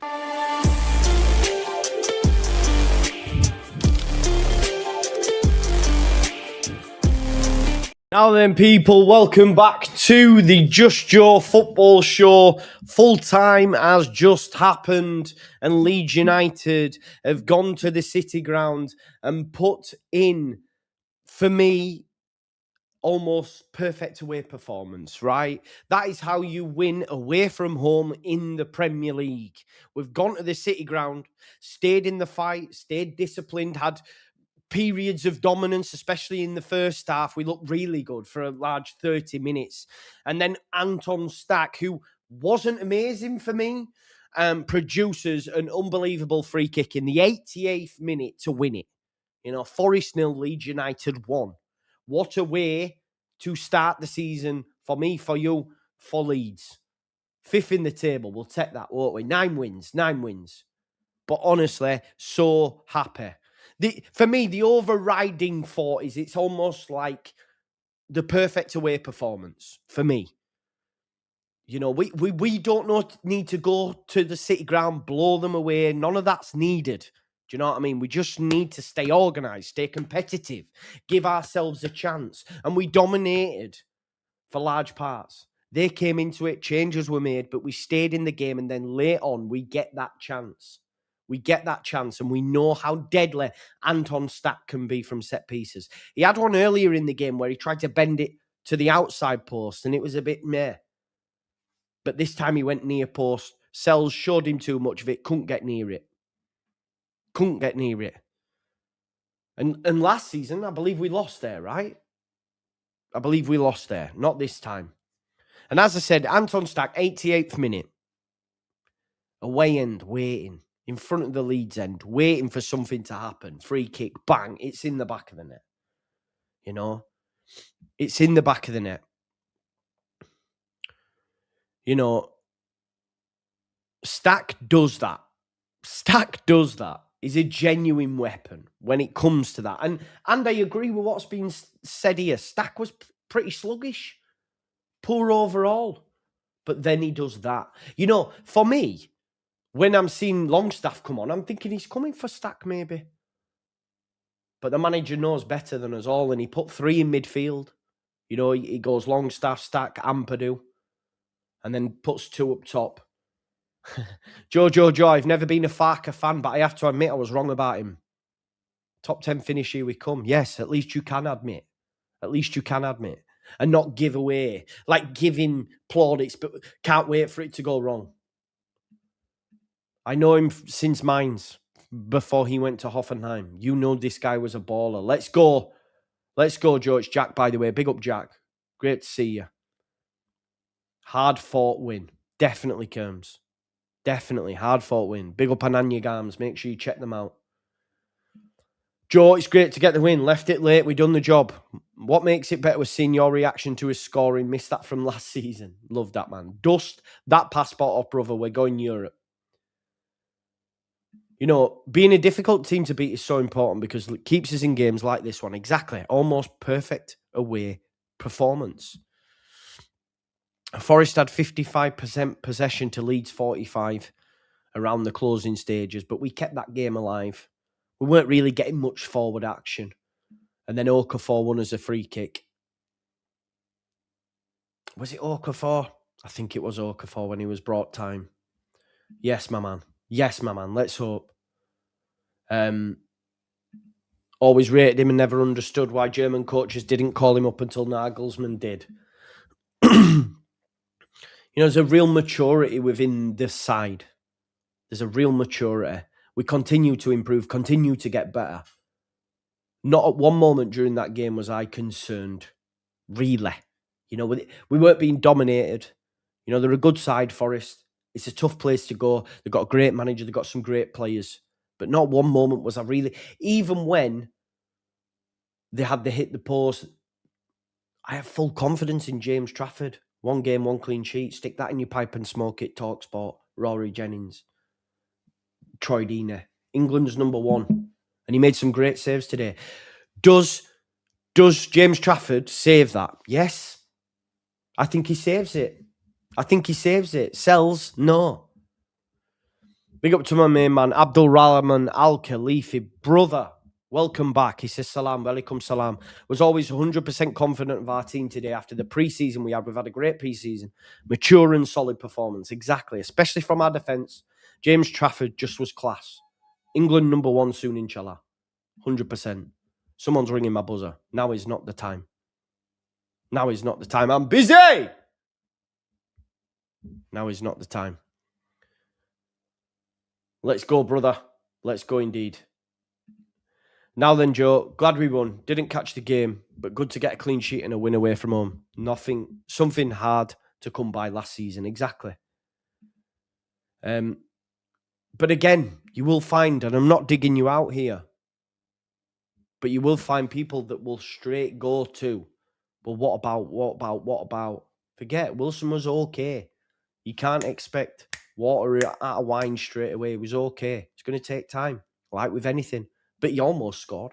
Now then, people, welcome back to the Just Joe football show. Full time has just happened, and Leeds United have gone to the City Ground and put in, for me, almost perfect away performance, right? That is how you win away from home in the Premier League. We've gone to the City Ground, stayed in the fight, stayed disciplined, had periods of dominance, especially in the first half. We looked really good for a large 30 minutes. And then Anton Stach, who wasn't amazing for me, produces an unbelievable free kick in the 88th minute to win it. You know, Forest 0, Leeds United 1. What a way to start the season for me, for you, for Leeds. 5th in the table. We'll take that, won't we? 9 wins. But honestly, so happy. For me, the overriding thought is it's almost like the perfect away performance for me. You know, we don't need to go to the City Ground, blow them away. None of that's needed. Do you know what I mean? We just need to stay organised, stay competitive, give ourselves a chance. And we dominated for large parts. They came into it, changes were made, but we stayed in the game. And then late on, we get that chance. We get that chance, and we know how deadly Anton Stach can be from set pieces. He had one earlier in the game where he tried to bend it to the outside post, and it was a bit meh. But this time he went near post. Sells showed him too much of it, couldn't get near it. And last season, I believe we lost there, right? I believe we lost there, not this time. And as I said, Anton Stach, 88th minute. Away end, waiting. In front of the Leeds end, waiting for something to happen. Free kick, bang, it's in the back of the net. You know? It's in the back of the net. You know, Stach does that. He's a genuine weapon when it comes to that. And I agree with what's been said here. Stach was pretty sluggish. Poor overall. But then he does that. You know, for me, when I'm seeing Longstaff come on, I'm thinking he's coming for Stach maybe. But the manager knows better than us all, and he put 3 in midfield. You know, he goes Longstaff, Stach, Ampadu, and then puts 2 up top. Joe, I've never been a Farke fan, but I have to admit I was wrong about him. Top 10 finish, here we come. Yes, at least you can admit. And not give away, like giving plaudits, but can't wait for it to go wrong. I know him since Mainz, before he went to Hoffenheim. You know this guy was a baller. Let's go, Joe. It's Jack, by the way. Big up, Jack. Great to see you. Hard-fought win. Definitely, Kerms. Definitely. Hard-fought win. Big up Ananya Garms. Make sure you check them out. Joe, it's great to get the win. Left it late. We done the job. What makes it better was seeing your reaction to his scoring. Missed that from last season. Love that, man. Dust that passport off, brother. We're going Europe. You know, being a difficult team to beat is so important because it keeps us in games like this one. Exactly. Almost perfect away performance. Forest had 55% possession to Leeds 45 around the closing stages, but we kept that game alive. We weren't really getting much forward action. And then Okafor won us a free kick. Was it Okafor? I think it was Okafor when he was brought time. Yes, my man. Let's hope. Always rated him and never understood why German coaches didn't call him up until Nagelsmann did. You know, there's a real maturity within this side. There's a real maturity. We continue to improve, continue to get better. Not at one moment during that game was I concerned, really. You know, we weren't being dominated. You know, they're a good side, Forest. It's a tough place to go. They've got a great manager. They've got some great players. But not one moment was I really... Even when they had to hit the post, I have full confidence in James Trafford. 1 game, 1 clean sheet. Stick that in your pipe and smoke it. TalkSport. Rory Jennings. Troy Deeney. England's number 1. And he made some great saves today. Does James Trafford save that? Yes. I think he saves it. Sells? No. Big up to my main man, Abdul Rahman Al Khalifi. Brother, welcome back. He says, Salam, Walaikum Salam. Was always 100% confident of our team today after the pre-season we had. We've had a great pre-season. Mature and solid performance. Exactly. Especially from our defence. James Trafford just was class. England number one soon, inshallah. 100%. Someone's ringing my buzzer. Now is not the time. Now is not the time. I'm busy. Now is not the time. Let's go, brother. Let's go indeed. Now then, Joe, glad we won. Didn't catch the game, but good to get a clean sheet and a win away from home. Something hard to come by last season. Exactly. But again, you will find, and I'm not digging you out here, but you will find people that will straight go to, well, what about? Forget, Wilson was okay. You can't expect water out of wine straight away. It was okay. It's going to take time, like with anything. But he almost scored.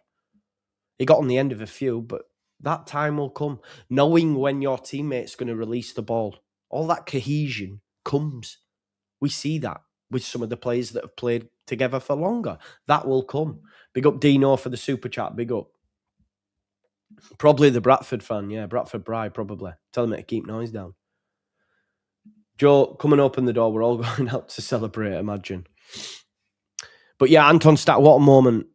He got on the end of a few, but that time will come. Knowing when your teammate's going to release the ball, all that cohesion comes. We see that with some of the players that have played together for longer. That will come. Big up Dino for the super chat. Big up. Probably the Bradford fan. Yeah, Bradford Bride, probably. Tell him to keep noise down. Joe, come and open the door. We're all going out to celebrate, imagine. But yeah, Anton Stach, what a moment.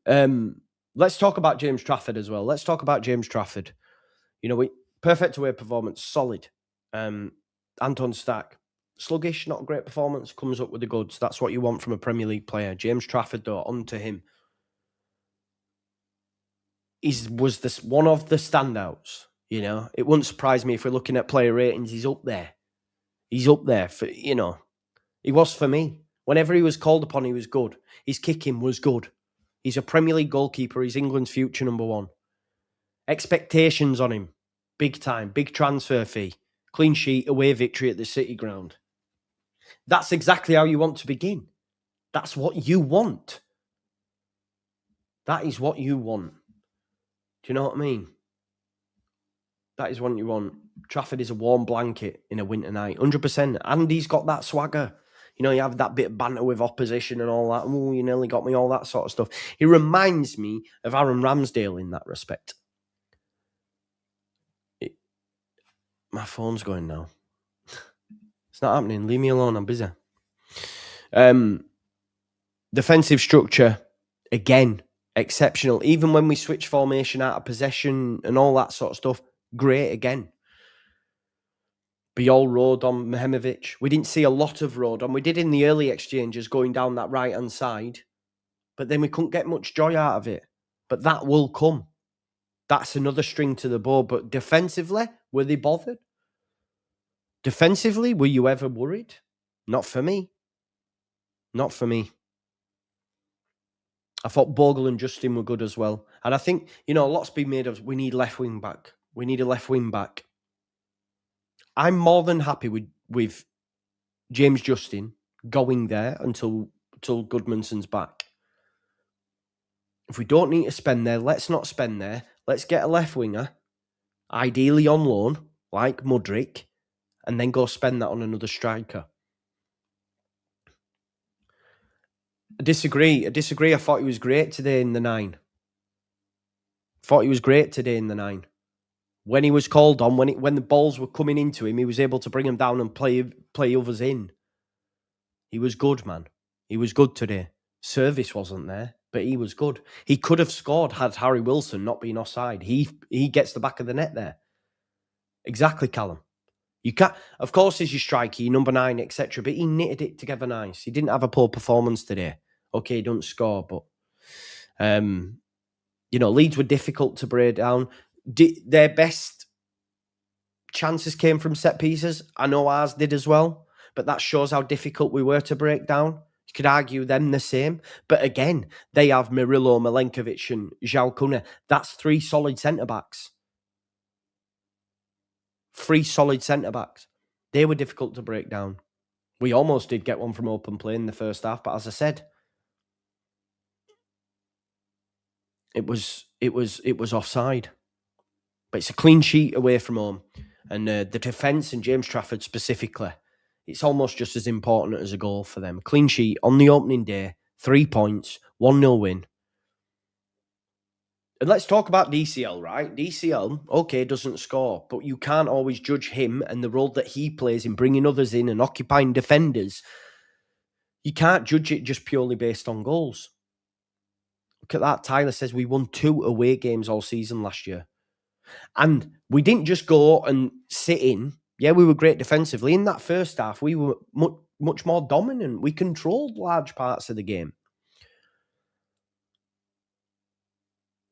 Let's talk about James Trafford as well. Perfect away performance, solid. Anton Stach, sluggish, not a great performance, comes up with the goods. That's what you want from a Premier League player. James Trafford, though, on to him. Was one of the standouts. It wouldn't surprise me if we're looking at player ratings. He's up there. He was for me. Whenever he was called upon, he was good. His kicking was good. He's a Premier League goalkeeper. He's England's future number one. Expectations on him. Big time. Big transfer fee. Clean sheet, away victory at the City Ground. That's exactly how you want to begin. That's what you want. That is what you want. Do you know what I mean? That is what you want. Trafford is a warm blanket in a winter night. 100%. And he's got that swagger. You have that bit of banter with opposition and all that. Oh, you nearly got me, all that sort of stuff. He reminds me of Aaron Ramsdale in that respect. My phone's going now. It's not happening. Leave me alone. I'm busy. Defensive structure, again, exceptional. Even when we switch formation out of possession and all that sort of stuff, great again. Biol Rodon, Mehimovic. We didn't see a lot of Rodon. We did in the early exchanges going down that right-hand side, but then we couldn't get much joy out of it. But that will come. That's another string to the bow. But defensively, were they bothered? Defensively, were you ever worried? Not for me. Not for me. I thought Bogle and Justin were good as well. And I think, a lot's been made of, we need left wing back. We need a left wing back. I'm more than happy with James Justin going there until Goodmanson's back. If we don't need to spend there, let's not spend there. Let's get a left winger, ideally on loan, like Mudryk, and then go spend that on another striker. I disagree. I thought he was great today in the 9. When he was called on, when the balls were coming into him, he was able to bring them down and play others in. He was good, man. He was good today. Service wasn't there, but he was good. He could have scored had Harry Wilson not been offside. He gets the back of the net there. Exactly, Callum. You can't. Of course, he's your striker, your number 9, etc. But he knitted it together nice. He didn't have a poor performance today. Okay, he don't score, but Leeds were difficult to break down. Their best chances came from set pieces. I know ours did as well, but that shows how difficult we were to break down. You could argue them the same. But again, they have Mirillo, Milenkovic and João Cunha. That's 3 solid centre-backs. 3 solid centre-backs. They were difficult to break down. We almost did get one from open play in the first half, but as I said, it was offside. But it's a clean sheet away from home. And the defence and James Trafford specifically, It's almost just as important as a goal for them. Clean sheet on the opening day, 3 points, 1-0 win. And let's talk about DCL, right? DCL, okay, doesn't score, but you can't always judge him and the role that he plays in bringing others in and occupying defenders. You can't judge it just purely based on goals. Look at that. Tyler says we won 2 away games all season last year. And we didn't just go and sit in. Yeah, we were great defensively. In that first half, we were much more dominant. We controlled large parts of the game.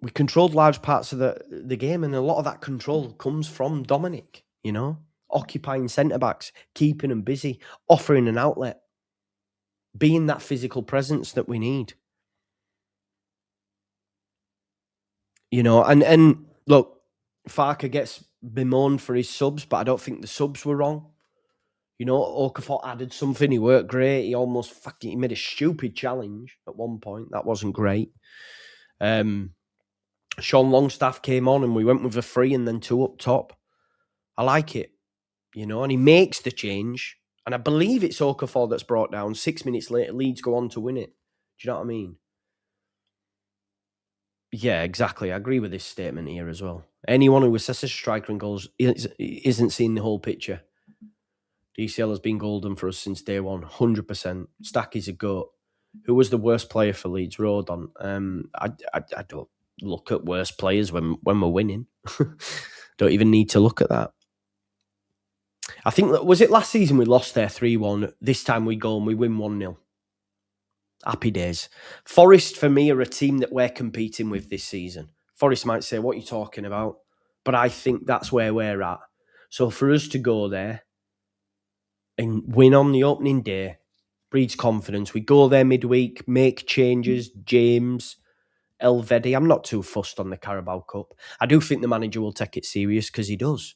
We controlled large parts of the game, and a lot of that control comes from Dominic, you know, occupying centre-backs, keeping them busy, offering an outlet, being that physical presence that we need. You know, and look, Farke gets bemoaned for his subs, but I don't think the subs were wrong. You know, Okafor added something. He worked great. He made a stupid challenge at one point. That wasn't great. Sean Longstaff came on and we went with a 3 and then 2 up top. I like it, you know, and he makes the change. And I believe it's Okafor that's brought down. 6 minutes later, Leeds go on to win it. Do you know what I mean? Yeah, exactly. I agree with this statement here as well. Anyone who assesses striker and goals isn't seeing the whole picture. DCL has been golden for us since day one, 100%. Stach is a goat. Who was the worst player for Leeds? Rodon. I don't look at worst players when we're winning. Don't even need to look at that. I think, was it last season we lost there 3-1? This time we go and we win 1-0. Happy days. Forest, for me, are a team that we're competing with this season. Forest might say, what are you talking about? But I think that's where we're at. So for us to go there and win on the opening day breeds confidence. We go there midweek, make changes. James, Elvedi. I'm not too fussed on the Carabao Cup. I do think the manager will take it serious because he does.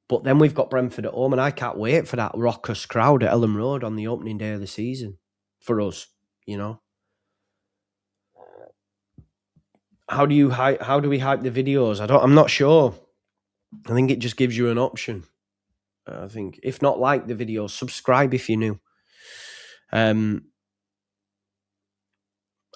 But then we've got Brentford at home, and I can't wait for that raucous crowd at Ellen Road on the opening day of the season for us, you know. How do we hype the videos? I'm not sure. I think it just gives you an option. I think if not like the video, subscribe if you're new.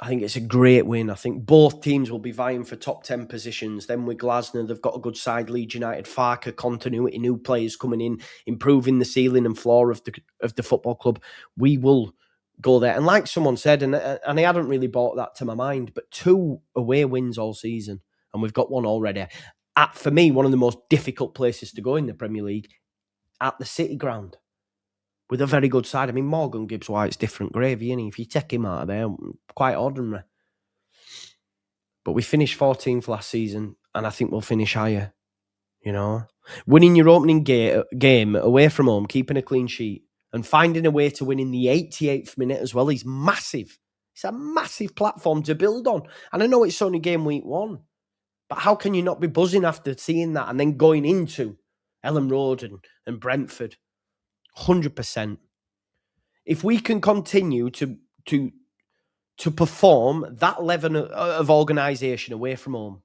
I think it's a great win. I think both teams will be vying for top 10 positions. Then with Glasner, they've got a good side. Leeds United, Farke, continuity, new players coming in, improving the ceiling and floor of the football club. We will go there. And like someone said, and I hadn't really brought that to my mind, but 2 away wins all season, and we've got one already. For me, one of the most difficult places to go in the Premier League, at the City Ground, with a very good side. I mean, Morgan Gibbs-White's different gravy, isn't he? If you take him out of there, quite ordinary. But we finished 14th last season, and I think we'll finish higher, you know. Winning your opening game away from home, keeping a clean sheet, and finding a way to win in the 88th minute as well is massive. It's a massive platform to build on. And I know it's only game week 1, but how can you not be buzzing after seeing that and then going into Ellen Road and Brentford? 100%. If we can continue to perform that level of organisation away from home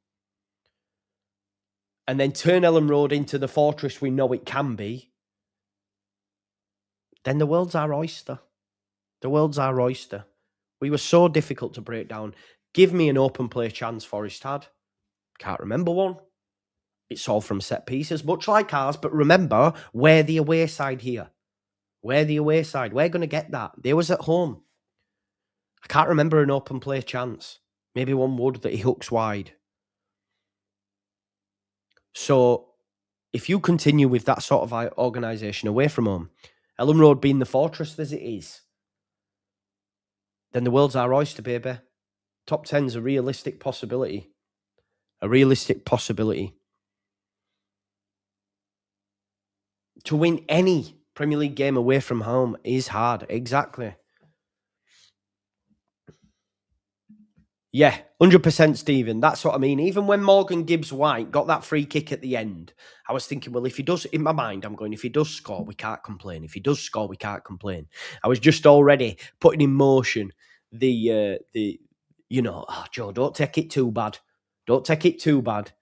and then turn Ellen Road into the fortress we know it can be, then the world's our oyster. The world's our oyster. We were so difficult to break down. Give me an open play chance Forest had. Can't remember one. It's all from set pieces, much like ours. But remember, we're the away side here. We're the away side. We're going to get that. They was at home. I can't remember an open play chance. Maybe one would that he hooks wide. So if you continue with that sort of organisation away from home, Ellen Road being the fortress as it is, then the world's our oyster, baby. Top 10's a realistic possibility. A realistic possibility. To win any Premier League game away from home is hard. Exactly. Yeah, 100%, Stephen. That's what I mean. Even when Morgan Gibbs-White got that free kick at the end, I was thinking, well, if he does, in my mind, I'm going, if he does score, we can't complain. If he does score, we can't complain. I was just already putting in motion the Joe, don't take it too bad. Don't take it too bad.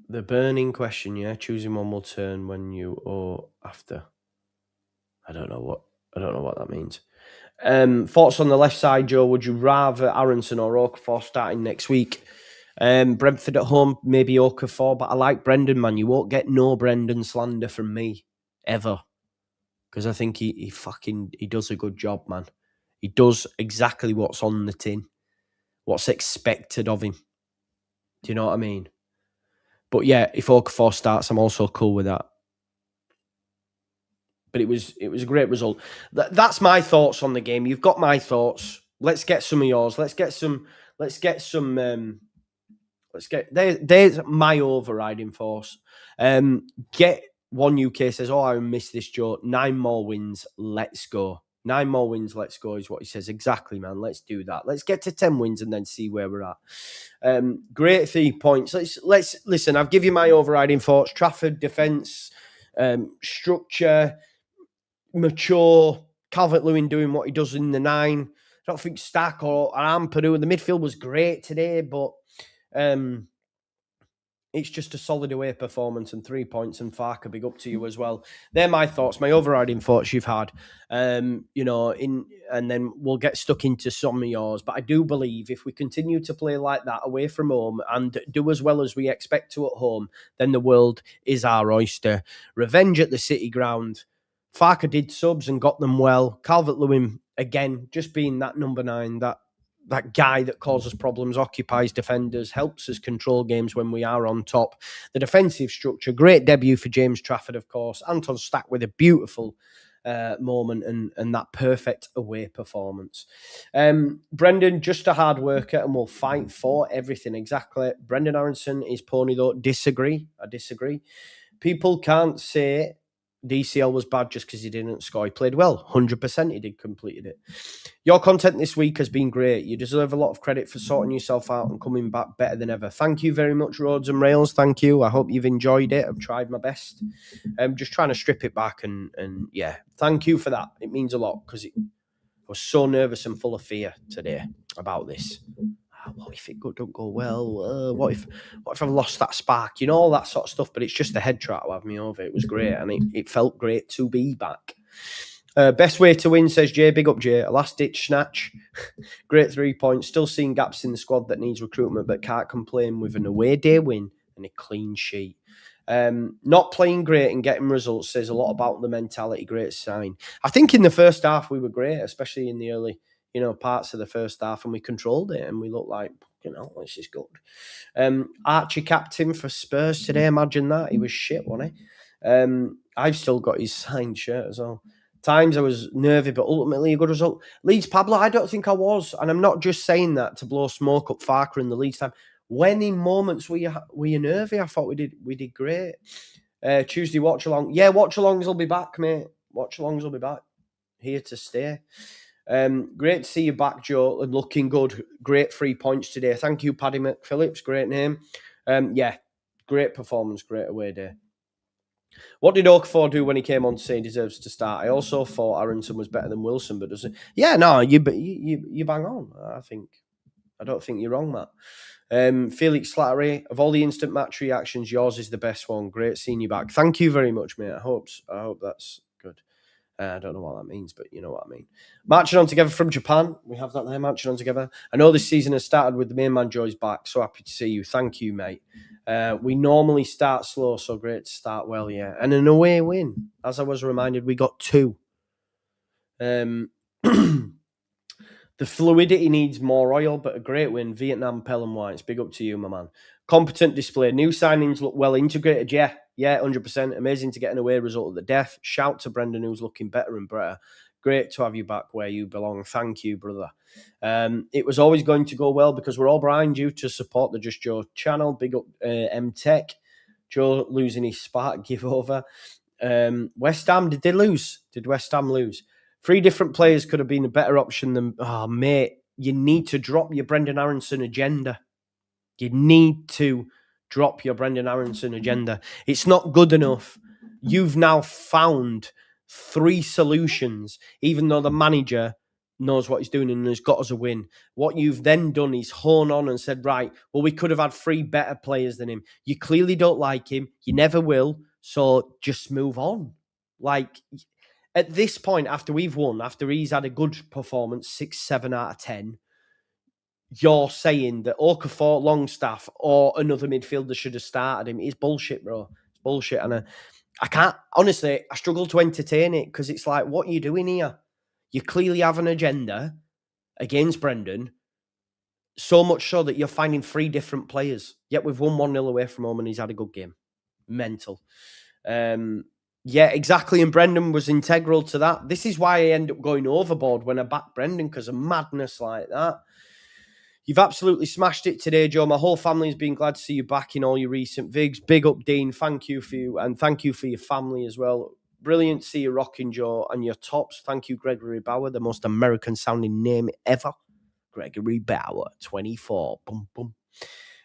The burning question, yeah. Choosing one will turn when you or after. I don't know what that means. Thoughts on the left side, Joe? Would you rather Aronson or Okafor starting next week? Brentford at home, maybe Okafor, but I like Brendan, man. You won't get no Brendan slander from me ever, because I think he does a good job, man. He does exactly what's on the tin, what's expected of him. Do you know what I mean? But yeah, if Okafor starts, I'm also cool with that. But it was a great result. That's my thoughts on the game. You've got my thoughts. Let's get some of yours. There's my overriding force. Get one UK says, "Oh, I missed this, Joe. 9 more wins. Let's go. 9 more wins. Let's go," is what he says. Exactly, man. Let's do that. Let's get to 10 wins and then see where we're at. Great 3 points. Let's listen. I've given you my overriding thoughts. Trafford defense, structure, mature. Calvert-Lewin doing what he does in the 9. I don't think Stach or Ampadu. The midfield was great today, but it's just a solid away performance and 3 points, and Farke, big up to you as well. They're my thoughts, my overriding thoughts you've had. And then we'll get stuck into some of yours. But I do believe if we continue to play like that away from home and do as well as we expect to at home, then the world is our oyster. Revenge at the City ground. Farke did subs and got them well. Calvert-Lewin, again, just being that number 9, that guy that causes problems, occupies defenders, helps us control games when we are on top. The defensive structure, great debut for James Trafford, of course. Anton Stach with a beautiful moment and that perfect away performance. Brendan, just a hard worker and will fight for everything. Exactly. Brendan Aronson is pony, though. I disagree. People can't say DCL was bad just because he didn't score. He played well. 100% he did, completed it. Your content this week has been great. You deserve a lot of credit for sorting yourself out and coming back better than ever. Thank you very much, Roads and Rails. Thank you. I hope you've enjoyed it. I've tried my best. I'm just trying to strip it back and yeah, thank you for that. It means a lot because I was so nervous and full of fear today about this. What if it don't go well? What if I've lost that spark? You know, all that sort of stuff. But it's just the head try to have me over. It was great, and it felt great to be back. Best way to win, says Jay. Big up, Jay. A last-ditch snatch. Great 3 points. Still seeing gaps in the squad that needs recruitment, but can't complain with an away day win and a clean sheet. Not playing great and getting results says a lot about the mentality. Great sign. I think in the first half we were great, especially in the early parts of the first half, and we controlled it and we looked like, this is good. Archie captain for Spurs today. Imagine that. He was shit, wasn't he? I've still got his signed shirt as well. Times I was nervy, but ultimately a good result. Leeds Pablo, I don't think I was, and I'm not just saying that to blow smoke up Farke in the Leeds time. When in moments were you nervy? I thought we did great. Tuesday watch along. Yeah, watch alongs will be back, mate. Watch alongs will be back. Here to stay. Great to see you back, Joe, and looking good. Great 3 points today. Thank you, Paddy McPhillips. Great name. Yeah, great performance. Great away day. What did Okafor do when he came on to say he deserves to start? I also thought Aronson was better than Wilson, but doesn't. Yeah, no, you bang on. I don't think you're wrong, Matt. Felix Slattery, of all the instant match reactions, yours is the best one. Great seeing you back. Thank you very much, mate. I hope that's good. I don't know what that means, but you know what I mean. Marching on together from Japan. We have that there, marching on together. I know this season has started with the main man Joy's back. So happy to see you. Thank you, mate. We normally start slow, so great to start well, yeah. And an away win. As I was reminded, we got 2. The fluidity needs more oil, but a great win. Vietnam, Pelham Whites. Big up to you, my man. Competent display. New signings look well integrated. Yeah, 100%. Amazing to get an away result at the death. Shout to Brendan, who's looking better and better. Great to have you back where you belong. Thank you, brother. It was always going to go well because we're all behind you to support the Just Joe channel. Big up M-Tech. Joe losing his spark give over. West Ham, did they lose? Did West Ham lose? 3 different players could have been a better option than... Oh, mate, you need to drop your Brendan Aronson agenda. You need to drop your Brendan Aronson agenda. It's not good enough. You've now found 3 solutions, even though the manager knows what he's doing and has got us a win. What you've then done is hone on and said, right, well, we could have had 3 better players than him. You clearly don't like him. You never will. So just move on. Like, at this point, after we've won, after he's had a good performance, 6, 7 out of 10, you're saying that Okafor, Longstaff, or another midfielder should have started him. It's bullshit, bro. It's bullshit. And I can't, honestly, I struggle to entertain it because it's like, what are you doing here? You clearly have an agenda against Brendan, so much so that you're finding 3 different players. Yet we've won 1-0 away from home and he's had a good game. Mental. Yeah, exactly. And Brendan was integral to that. This is why I end up going overboard when I back Brendan, because of madness like that. You've absolutely smashed it today, Joe. My whole family has been glad to see you back in all your recent vigs. Big up, Dean. Thank you for you, and thank you for your family as well. Brilliant to see you rocking, Joe, and your tops. Thank you, Gregory Bauer, the most American-sounding name ever. Gregory Bauer, 24. Boom, boom.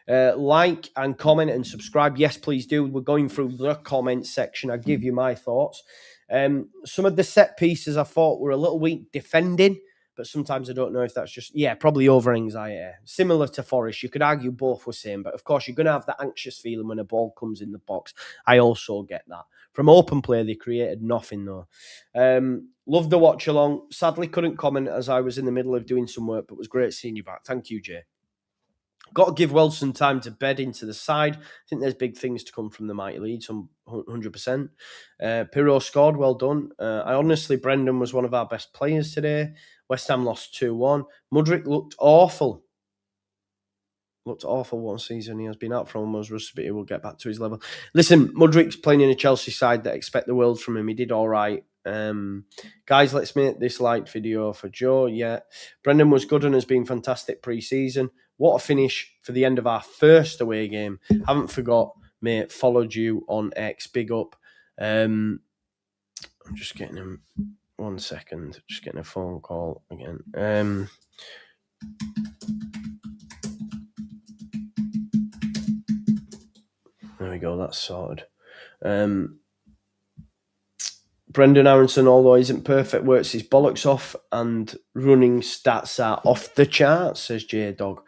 Like and comment and subscribe. Yes, please do. We're going through the comment section. I'll give you my thoughts. Some of the set pieces I thought were a little weak defending, but sometimes I don't know if that's just, probably over anxiety. Similar to Forest. You could argue both were same, but of course you're going to have that anxious feeling when a ball comes in the box. I also get that. From open play, they created nothing though. Loved the watch along. Sadly, couldn't comment as I was in the middle of doing some work, but it was great seeing you back. Thank you, Jay. Got to give Wilson time to bed into the side. I think there's big things to come from the mighty Leeds, 100%. Pirro scored, well done. Brendan was one of our best players today. West Ham lost 2-1. Mudryk looked awful. Looked awful one season. He has been out for almost rusty, but he will get back to his level. Listen, Mudryk's playing in a Chelsea side that expect the world from him. He did all right. Guys, let's make this light video for Joe. Yeah, Brendan was good and has been fantastic pre-season. What a finish for the end of our first away game. Haven't forgot, mate. Followed you on X. Big up. I'm just getting him. 1 second. Just getting a phone call again. There we go. That's sorted. Brendan Aronson, although he isn't perfect, works his bollocks off and running stats are off the charts, says J-Dog.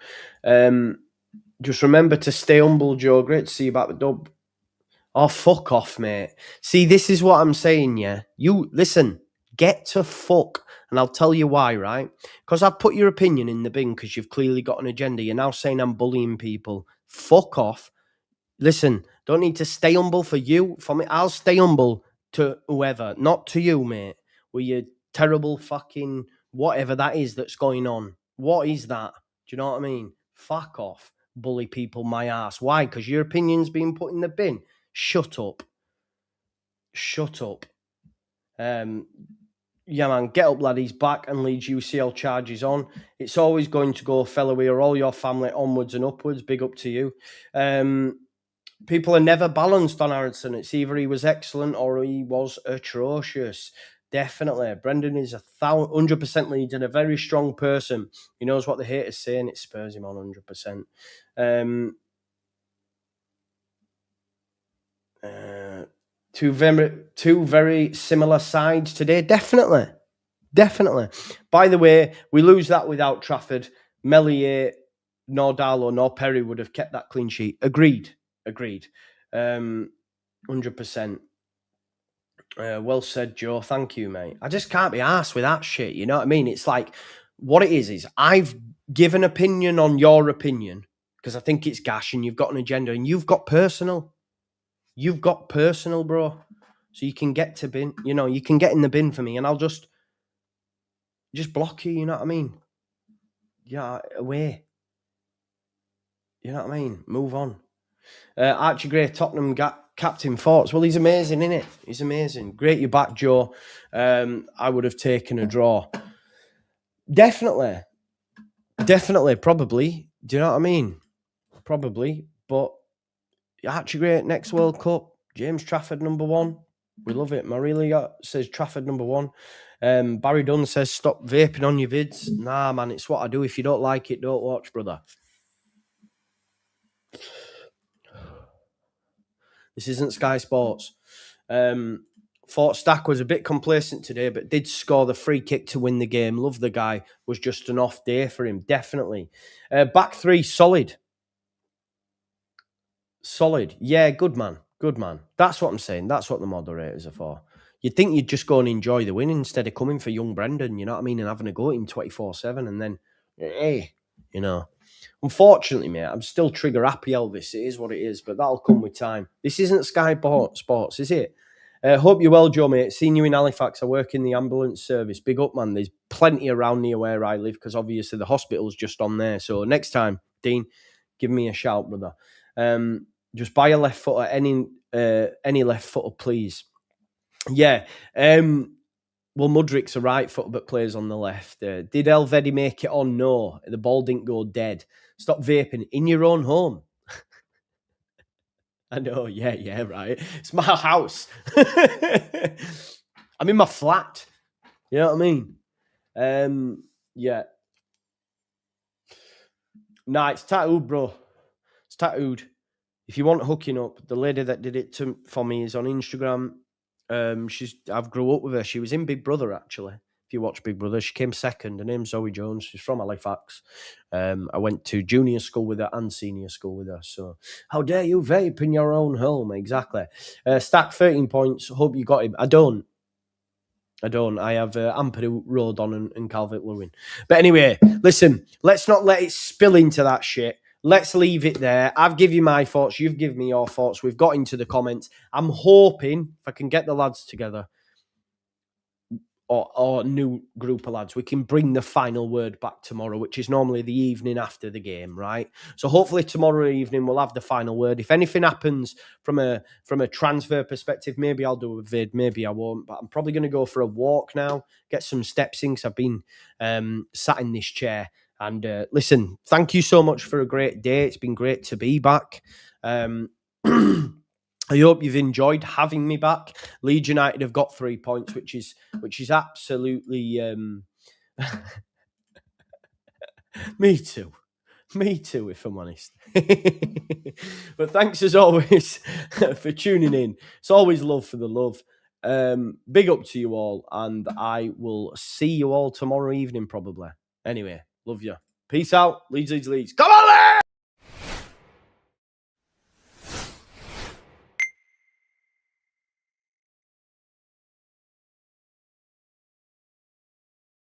Just remember to stay humble, Joe. Great to see you back with Dub. Oh, fuck off, mate. See, this is what I'm saying, yeah? You, listen, get to fuck. And I'll tell you why, right? Because I've put your opinion in the bin because you've clearly got an agenda. You're now saying I'm bullying people. Fuck off. Listen, don't need to stay humble for you. For me, I'll stay humble to whoever, not to you, mate, with your terrible fucking whatever that is that's going on. What is that? Do you know what I mean? Fuck off. Bully people my ass. Why? Because your opinion's being put in the bin. Shut up. Shut up. Yeah, man, get up, lad. He's back and Leeds UCL charges on. It's always going to go, fella. We are all your family, onwards and upwards. Big up to you. People are never balanced on Aronson. It's either he was excellent or he was atrocious. Definitely. Brendan is 100% Leeds and a very strong person. He knows what the haters say and it spurs him on 100%. Two very similar sides today. Definitely. By the way, we lose that without Trafford. Meslier, nor Darlow, nor Perry would have kept that clean sheet. Agreed. 100%. Well said, Joe. Thank you, mate. I just can't be arsed with that shit. You know what I mean? It's like, what it is I've given opinion on your opinion because I think it's gash and you've got an agenda and you've got personal. You've got personal, bro. So you can get to bin. You know, you can get in the bin for me and I'll just block you. You know what I mean? Yeah, away. You know what I mean? Move on. Archie Gray, Tottenham captain thoughts. Well, he's amazing, isn't it? He's amazing. Great you're back, Joe. I would have taken a draw. Definitely, probably. Do you know what I mean? Probably. But Archie Gray, next World Cup, James Trafford, number 1. We love it. Marilia says Trafford, number 1. Barry Dunn says, stop vaping on your vids. Nah, man, it's what I do. If you don't like it, don't watch, brother. This isn't Sky Sports. Thought Stach was a bit complacent today, but did score the free kick to win the game. Love the guy. Was just an off day for him, definitely. Back three, solid. Solid. Yeah, good man. Good man. That's what I'm saying. That's what the moderators are for. You'd think you'd just go and enjoy the win instead of coming for young Brendan, you know what I mean, and having a go at him 24/7 and then, hey, you know. Unfortunately, mate, I'm still trigger happy, Elvis. It is what it is, but that'll come with time. This isn't Sky Sports, is it? Hope you're well, Joe, mate. Seen you in Halifax. I work in the ambulance service. Big up, man. There's plenty around near where I live because obviously the hospital's just on there. So next time, Dean, give me a shout, brother. Just buy a left footer, any left footer, please. Yeah. Well, Mudrik's a right footer but plays on the left. Did Elvedi make it on? No. The ball didn't go dead. Stop vaping in your own home. I know, yeah, right. It's my house. I'm in my flat. You know what I mean? Yeah. Nah, it's tattooed, bro. It's tattooed. If you want hooking up, the lady that did it for me is on Instagram. I've grew up with her. She was in Big Brother, actually. If you watch Big Brother, she came second. Her name's Zoe Jones. She's from Halifax. I went to junior school with her and senior school with her. So, how dare you vape in your own home? Exactly. Stach 13 points. Hope you got him. I don't. I have Ampadu, Rodon and Calvert-Lewin. But anyway, listen, let's not let it spill into that shit. Let's leave it there. I've given you my thoughts. You've given me your thoughts. We've got into the comments. I'm hoping, if I can get the lads together, or new group of lads, we can bring the final word back tomorrow, which is normally the evening after the game, right? So hopefully tomorrow evening we'll have the final word. If anything happens from a transfer perspective, maybe I'll do a vid, maybe I won't, but I'm probably going to go for a walk now, get some steps in, because I've been sat in this chair. And listen, thank you so much for a great day. It's been great to be back. I hope you've enjoyed having me back. Leeds United have got 3 points, which is absolutely me too, if I'm honest. But thanks as always for tuning in. It's always love for the love. Big up to you all, and I will see you all tomorrow evening probably. Anyway, love you. Peace out. Leeds. Come on, Leeds!